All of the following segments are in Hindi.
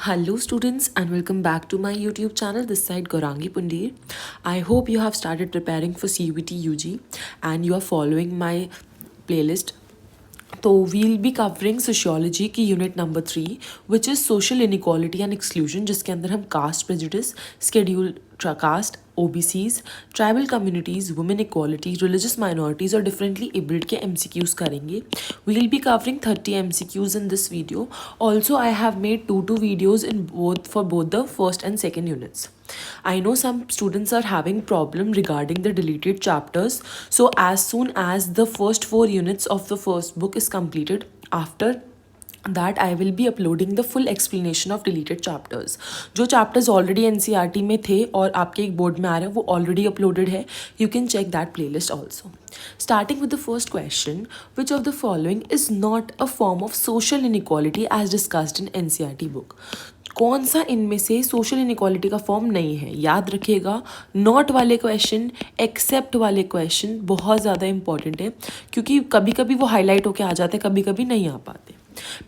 Hello students and welcome back to my YouTube channel. This side Gaurangi Pundir. I hope you have started preparing for CUET UG and you are following my playlist. So we'll be covering sociology की unit number 3 which is social inequality and exclusion जिसके अंदर हम caste prejudice, schedule caste, OBCs, tribal communities, women equality, religious minorities और differently abled के MCQs करेंगे. We'll be covering 30 MCQs in this video. Also I have made two videos in for both the first and second units. I know some students are having problem regarding the deleted chapters. So as soon as the first 4 units of the first book is completed, after that I will be uploading the full explanation of deleted chapters. जो chapters already NCERT में थे और आपके एक board में आ रहे हैं वो already uploaded है. You can check that playlist also. Starting with the first question, which of the following is not a form of social inequality as discussed in NCERT book? कौन सा इनमें से सोशल इनइक्वालिटी का फॉर्म नहीं है? याद रखिएगा, नॉट वाले क्वेश्चन, एक्सेप्ट वाले क्वेश्चन बहुत ज़्यादा इंपॉर्टेंट है क्योंकि कभी कभी वो हाईलाइट होके आ जाते हैं, कभी कभी नहीं आ पाते.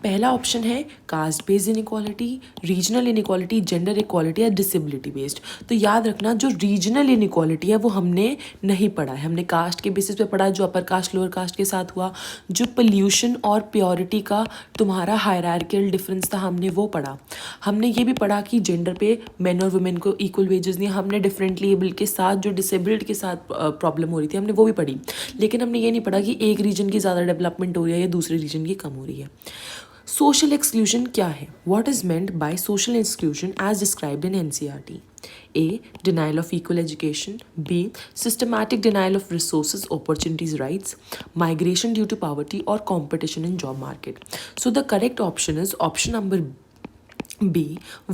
पहला ऑप्शन है caste based inequality, regional inequality, gender equality या डिसेबिलिटी बेस्ड. तो याद रखना जो रीजनल इनइक्वालिटी है वो हमने नहीं पढ़ा है, हमने कास्ट के बेसिस पे पढ़ा, जो अपर कास्ट लोअर कास्ट के साथ हुआ. जो पोल्यूशन और प्योरिटी का तुम्हारा हायरार्कियल डिफरेंस था हमने वो पढ़ा. हमने ये भी पढ़ा कि जेंडर पे मेन और वुमेन को इक्वल वेजेस नहीं. हमने डिफरेंटली एबल के साथ जो डिसेबल्ड के साथ प्रॉब्लम हो रही थी हमने वो भी पढ़ी. लेकिन हमने ये नहीं पढ़ा कि एक रीजन की ज़्यादा डेवलपमेंट हो रही है या दूसरे रीजन की कम हो रही है. सोशल एक्सक्लूजन क्या है? What is meant by social exclusion as described in NCERT? A. Denial of equal education. B. Systematic denial of resources, opportunities, rights. Migration due to poverty or competition in job market. So the correct option is option number B.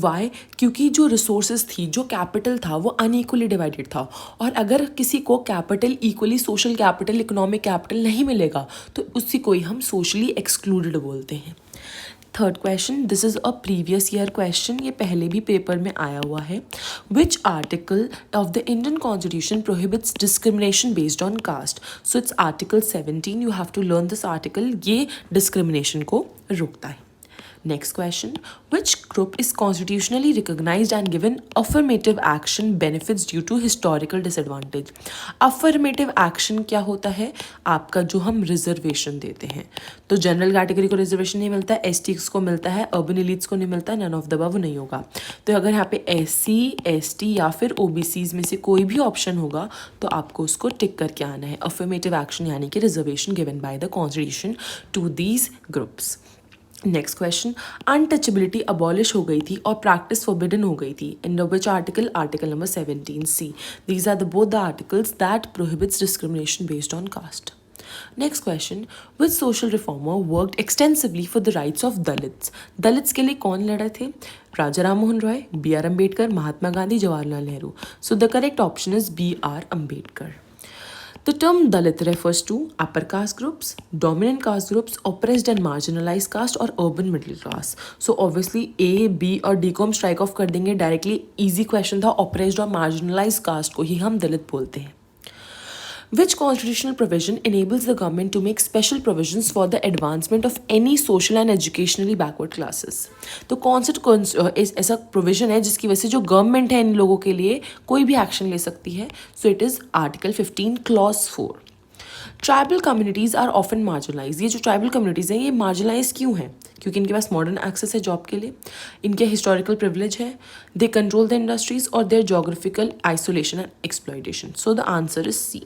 Why? क्योंकि जो रिसोर्सेज थी, जो कैपिटल था वो अनइक्वली डिवाइडेड था. और अगर किसी को capital equally, social capital, economic capital नहीं मिलेगा तो उसी को ही हम सोशली एक्सक्लूडेड बोलते हैं. Third question, this is a previous year question, ये पहले भी पेपर में आया हुआ है. Which article of the Indian constitution prohibits discrimination based on caste? So it's article 17. You have to learn this article. ये डिस्क्रिमिनेशन को रोकता है. Next question, which group is constitutionally recognized and given affirmative action benefits due to historical disadvantage? Affirmative action क्या होता है? आपका जो हम रिजर्वेशन देते हैं, तो जनरल कैटेगरी को रिजर्वेशन नहीं मिलता है, एसटीज को मिलता है, अर्बन एलिट्स को नहीं मिलता है, नन ऑफ द अबव नहीं होगा. तो अगर यहाँ पे एससी, एसटी या फिर ओबीसीज में से कोई भी ऑप्शन होगा तो आपको उसको टिक करके आना है. अफर्मेटिव एक्शन यानी कि reservation given by the constitution to these groups. Next question, untouchability abolish हो गई थी और प्रैक्टिस फॉरबिडन हो गई थी. In which article? Article number 17C. These are the both the articles that prohibits discrimination based on caste. Next question, which social reformer worked extensively for the rights of Dalits? Dalits के लिए कौन लड़े थे? Raja Ram Mohan Roy, B.R. Ambedkar, Mahatma Gandhi, Jawaharlal Nehru. So the correct option is B.R. Ambedkar. The term Dalit refers to upper caste groups, dominant caste groups, oppressed and marginalized caste और urban middle class. So obviously A, B और D को हम strike off कर देंगे. Directly easy question था, oppressed और marginalized caste को ही हम दलित बोलते हैं. Which constitutional provision enables the government to make special provisions for the advancement of any social and educationally backward classes? तो कौन सा ऐसा प्रोविजन है जिसकी वजह से जो गवर्नमेंट है इन लोगों के लिए कोई भी एक्शन ले सकती है? So it is article 15 clause 4. Tribal communities are often marginalize. ये जो ट्राइबल कम्युनिटीज़ हैं ये मार्जिनलाइज क्यों हैं? क्योंकि इनके पास मॉडर्न एक्सेस है जॉब के लिए, इनके हिस्टोरिकल प्रिविलेज है, दे कंट्रोल द इंडस्ट्रीज और their geographical isolation and exploitation. So the answer is C.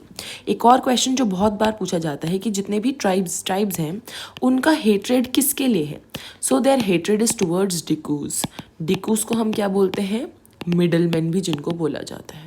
एक और क्वेश्चन जो बहुत बार पूछा जाता है कि जितने भी ट्राइब्स हैं उनका हेट्रेड किसके लिए है? So there hatred is towards dikus. Dikus को हम क्या बोलते हैं? मिडल मैन भी जिनको बोला जाता है.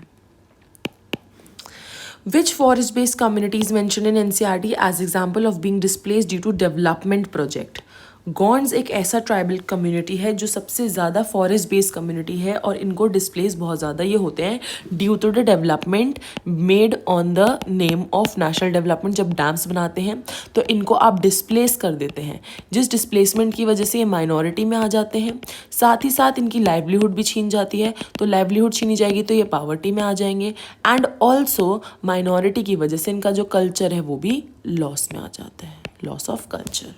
Which forest-based community is mentioned in NCERT as example of being displaced due to development project? Gonds एक ऐसा ट्राइबल कम्युनिटी है जो सबसे ज़्यादा फॉरेस्ट बेस्ड कम्युनिटी है और इनको डिस्प्लेस बहुत ज़्यादा ये होते हैं due to the development made on the name of national development. जब डैम्स बनाते हैं तो इनको आप डिस्प्लेस कर देते हैं, जिस डिस्प्लेसमेंट की वजह से ये माइनॉरिटी में आ जाते हैं. साथ ही साथ इनकी लाइवलीहुड भी छीन जाती है, तो लाइवलीहुड छीनी जाएगी तो ये पावर्टी में आ जाएंगे. एंड ऑल्सो माइनॉरिटी की वजह से इनका जो कल्चर है वो भी लॉस में आ जाता है, loss of culture.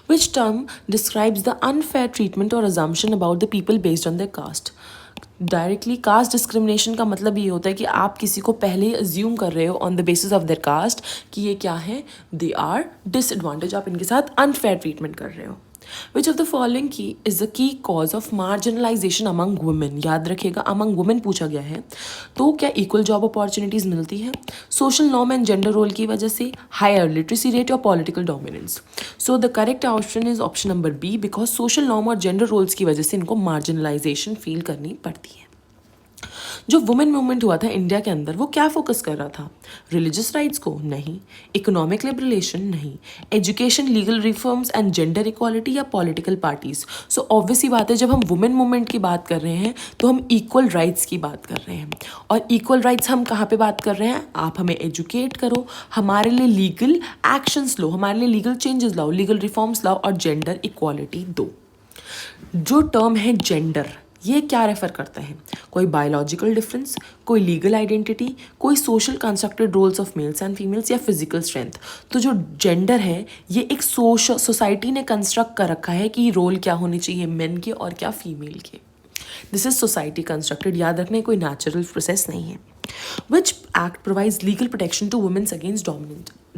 Which term describes the unfair treatment or assumption about the people based on their caste? Directly caste discrimination का मतलब ये होता है कि आप किसी को पहले ही अज्यूम कर रहे हो on the basis of their caste कि ये क्या है, दे आर डिसएडवांटेज, आप इनके साथ अनफेयर ट्रीटमेंट कर रहे हो. विच ऑफ द फॉलोइंग की is the key cause of marginalisation among women. याद रखिएगा अमंग वुमेन पूछा गया है. तो क्या इक्वल जॉब अपॉर्चुनिटीज़ मिलती है, social norm and gender role की वजह से, हायर लिटरेसी रेट और political dominance. So the correct option is option number B, because social norm और जेंडर रोल्स की वजह से इनको मार्जिनलाइजेशन फील करनी पड़ती है. जो वुमेन मूवमेंट हुआ था इंडिया के अंदर वो क्या फोकस कर रहा था, रिलीजियस राइट्स को नहीं, इकोनॉमिक लिबरेशन नहीं, education, legal reforms and gender equality या पॉलिटिकल पार्टीज. सो ऑब्वियस ही बात है जब हम वुमेन मूवमेंट की बात कर रहे हैं तो हम इक्वल राइट्स की बात कर रहे हैं. और इक्वल राइट्स हम कहाँ पे बात कर रहे हैं, आप हमें एजुकेट करो, हमारे लिए लीगल एक्शंस लो, हमारे लिए लीगल चेंजेस लाओ, लीगल रिफॉर्म्स लाओ और जेंडर इक्वालिटी दो. जो टर्म है जेंडर, ये क्या रेफर करता है, कोई बायोलॉजिकल डिफरेंस, कोई लीगल आइडेंटिटी, कोई social constructed roles of males and females या फिजिकल स्ट्रेंथ. तो जो जेंडर है ये एक सोसाइटी ने कंस्ट्रक्ट कर रखा है कि रोल क्या होने चाहिए मेन के और क्या फीमेल के. This is society constructed. याद रखने कोई नेचुरल प्रोसेस नहीं है. Which act provides legal protection to women against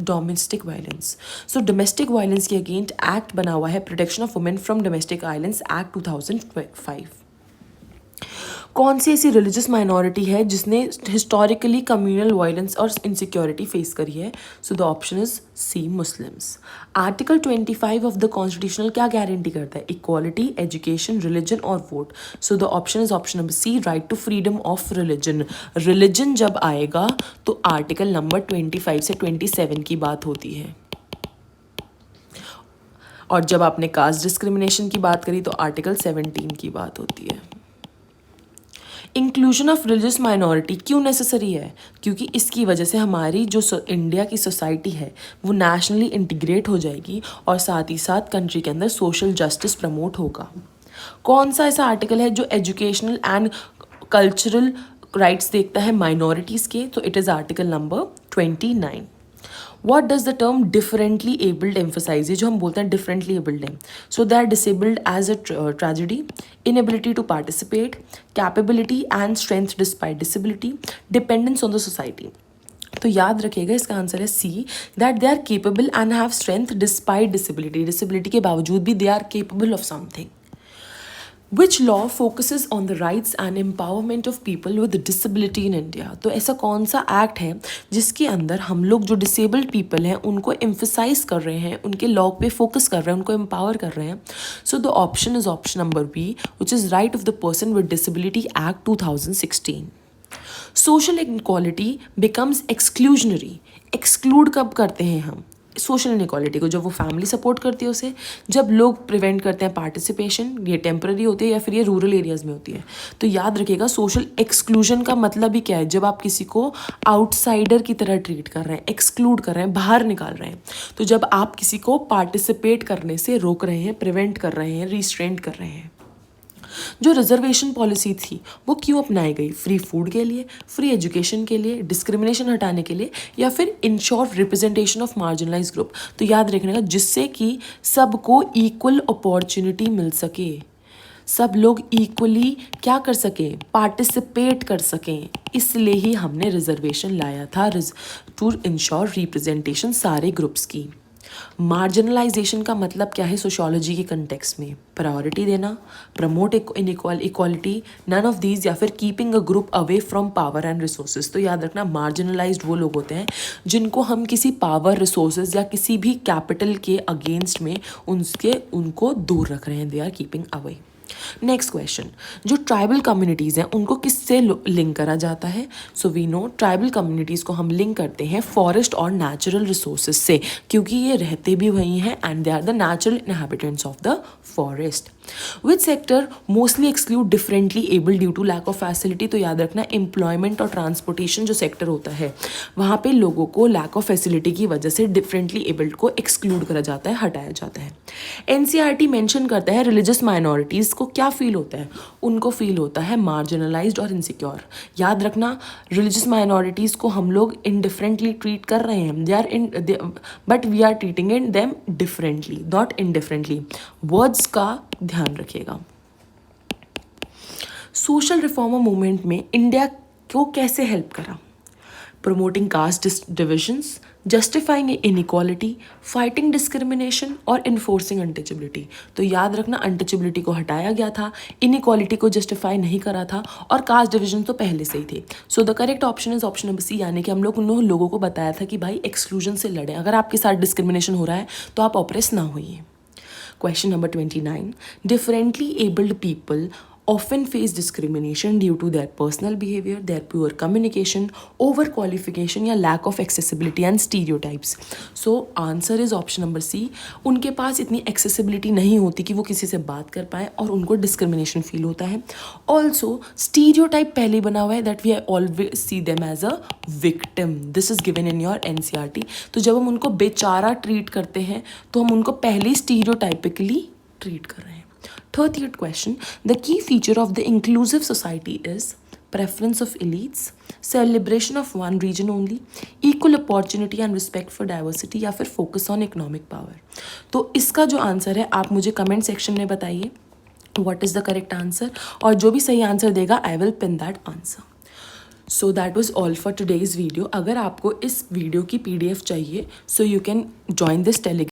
domestic violence? So domestic violence के against act बना हुआ है Protection of Women from Domestic Violence Act 2005. कौन सी ऐसी रिलीजियस माइनॉरिटी है जिसने हिस्टोरिकली कम्युनल वायलेंस और इनसिक्योरिटी फेस करी है? So the option is C, Muslims. Article 25 of the constitutional क्या गारंटी करता है, इक्वालिटी, एजुकेशन, रिलीजन और vote. So the option is option number C, right to freedom of religion. Religion जब आएगा तो आर्टिकल नंबर 25 से 27 की बात होती है. और जब आपने कास्ट डिस्क्रिमिनेशन की बात करी तो आर्टिकल 17 की बात होती है. इंक्लूजन ऑफ रिलीजियस माइनॉरिटी क्यों नेसेसरी है, क्योंकि इसकी वजह से हमारी जो इंडिया की सोसाइटी है वो नेशनली इंटीग्रेट हो जाएगी और साथ ही साथ कंट्री के अंदर सोशल जस्टिस प्रमोट होगा. कौन सा ऐसा आर्टिकल है जो एजुकेशनल एंड कल्चरल राइट्स देखता है माइनॉरिटीज़ के, तो it is article number 29. What does the term differently abled emphasize? जो हम बोलते हैं differently abled हैं, so they are disabled as a tragedy, inability to participate, capability and strength despite disability, dependence on the society. तो याद रखिएगा इसका आंसर है C, that they are capable and have strength despite disability. Disability के बावजूद भी they are capable of something. Which law focuses on the rights and empowerment of people with disability in India? तो ऐसा कौन सा एक्ट है जिसके अंदर हम लोग जो डिसेबल्ड पीपल हैं उनको एम्फसाइज कर रहे हैं, उनके लॉ पे फोकस कर रहे हैं, उनको एम्पावर कर रहे हैं. So the option is option number B, which is right of the person with disability act 2016. Social inequality becomes exclusionary. Exclude कब करते हैं हम सोशल इनक्वालिटी को, जब वो फैमिली सपोर्ट करती है उसे, जब लोग प्रिवेंट करते हैं पार्टिसिपेशन, ये टेम्पररी होती है या फिर ये रूरल एरियाज़ में होती है. तो याद रखिएगा सोशल एक्सक्लूजन का मतलब ही क्या है, जब आप किसी को आउटसाइडर की तरह ट्रीट कर रहे हैं, एक्सक्लूड कर रहे हैं, बाहर निकाल रहे हैं. तो जब आप किसी को पार्टिसिपेट करने से रोक रहे हैं, प्रिवेंट कर रहे हैं, रिस्ट्रेंट कर रहे हैं. जो रिजर्वेशन पॉलिसी थी वो क्यों अपनाई गई, फ्री फूड के लिए, फ्री एजुकेशन के लिए, डिस्क्रिमिनेशन हटाने के लिए, या फिर in short representation of marginalize group. तो याद रखने का जिससे कि सबको इक्वल अपॉर्चुनिटी मिल सके, सब लोग इक्वली क्या कर सकें, पार्टिसिपेट कर सकें. इसलिए ही हमने रिजर्वेशन लाया था, टू इंश्योर रिप्रेजेंटेशन सारे ग्रुप्स की. मार्जिनलाइजेशन का मतलब क्या है सोशियोलॉजी के कंटेक्स्ट में, प्रायोरिटी देना, promote equality, none of these, या फिर keeping a group away from power and resources. तो याद रखना मार्जिनलाइज्ड वो लोग होते हैं जिनको हम किसी पावर, रिसोर्सेज या किसी भी कैपिटल के अगेंस्ट में उनको दूर रख रहे हैं, they are keeping away. Next question, जो ट्राइबल कम्युनिटीज़ हैं उनको किससे लिंक करा जाता है? So we know tribal communities को हम लिंक करते हैं फॉरेस्ट और नेचुरल रिसोर्सेज से, क्योंकि ये रहते भी वहीं हैं and they are the natural inhabitants of the forest. Which sector mostly exclude differently able due to lack of facility? तो याद रखना एम्प्लॉयमेंट और ट्रांसपोर्टेशन जो सेक्टर होता है वहाँ पे लोगों को लैक ऑफ फैसिलिटी की वजह से डिफरेंटली एबल्ड को एक्सक्लूड करा जाता है, हटाया जाता है. एनसीईआरटी मेंशन करता है रिलीजियस माइनॉरिटीज़ को क्या फील होता है? उनको फील होता है मार्जिनलाइज्ड और इनसिक्योर। याद रखना, रिलीजियस माइनॉरिटीज़ को हम लोग इनडिफरेंटली ट्रीट कर रहे हैं, they are in, but we are treating in them differently, not indifferently. Words का ध्यान रखिएगा। सोशल रिफॉर्मर मूवमेंट में इंडिया को कैसे हेल्प करा? Promoting caste divisions, justifying inequality, fighting discrimination और इन्फोर्सिंग अनटचेबिलिटी। तो याद रखना, अनटचेबिलिटी को हटाया गया था, इनइक्वालिटी को जस्टिफाई नहीं करा था, और कास्ट डिविजन तो पहले से ही थे। So the correct option is option number C, यानी कि हम लोग उन लोगों को बताया था कि भाई एक्सक्लूजन से लड़ें, अगर आपके साथ डिस्क्रिमिनेशन हो रहा है तो आप ऑप्रेस ना होइए। Question number 29. Differently abled people often face discrimination due to their personal behavior, their poor communication, overqualification या lack of accessibility and stereotypes. So answer is option number C. उनके पास इतनी accessibility नहीं होती कि वो किसी से बात कर पाए और उनको discrimination feel होता है. Also stereotype पहले ही बना हुआ है that we always see them as a victim. This is given in your NCERT. तो जब हम उनको बेचारा ट्रीट करते हैं तो हम उनको पहले stereotypically ट्रीट कर रहे हैं. 30th question. The key feature of the inclusive society is preference of elites, celebration of one region only, equal opportunity and respect for diversity, या फिर focus on economic power. तो इसका जो आंसर है आप मुझे कमेंट सेक्शन में बताइए what is the correct answer, और जो भी सही आंसर देगा I will pin that answer. So that was all for today's video. अगर आपको इस वीडियो की PDF चाहिए so you can join this Telegram